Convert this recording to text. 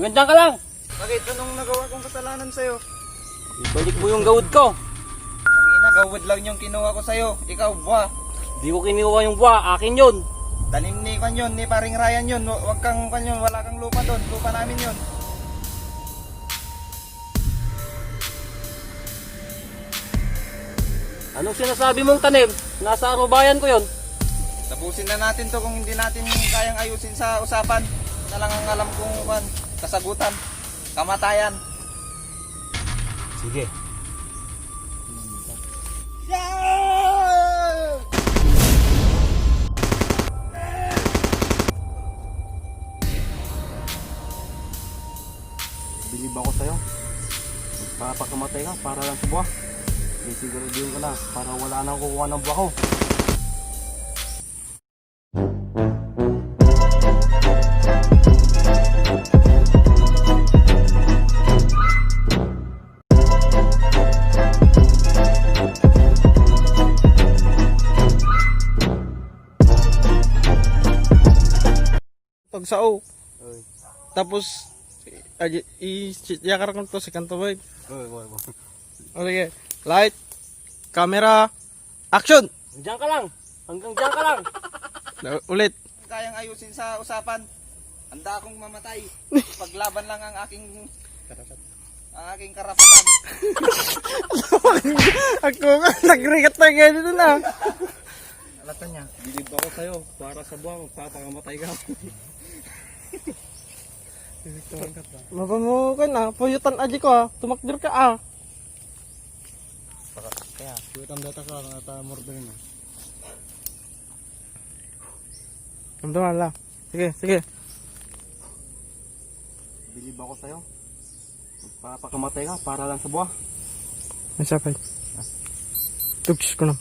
Hanggang dyan ka lang. Bakit? Anong nagawa kong kasalanan sa'yo? Ibalik mo yung gawad ko. Ang ina, gawad lang yung kinuha ko sa'yo. Ikaw, buha. Di ko kinuha yung buwa, akin yun. Tanim ni Kanyon, ni paring Ryan yun. Huwag kang Kanyon, wala kang lupa doon. Lupa namin yun. Anong sinasabi mong tanim? Nasa arubayan ko yun. Tapusin na natin to kung hindi natin kayang ayusin sa usapan. Na lang ang alam kong kasagutan. Kamatayan. Sige. Bilib ako sa'yo. Magpapakamatay ka para lang sa buwa. Sisiguraduhin ko na para wala nang kukuha ng buwa ko. Pagsao. Tapos, i-yakar ko to si Kanto Boy. O sige. Light, camera, action! Diyan ka lang. Hanggang diyan ka lang. Ulit. Kayang ayusin sa usapan. Handa akong mamatay. Paglaban lang ang aking karapatan. Ako nga, nagrigat na ganyan na. Alatan niya. Bilib ako sa'yo. Para sa buwa, magpapakamatay ka. Mabango ka na. Puyutan aji ko ah. Tumakdir ka ah. Kaya. Puyutan data ka. Nata murder na. Ramdaman lang. Sige, sige. Bilib ako sa'yo. Magpapakamatay ka para lang sa buwa. May sapay. Tugs ko na.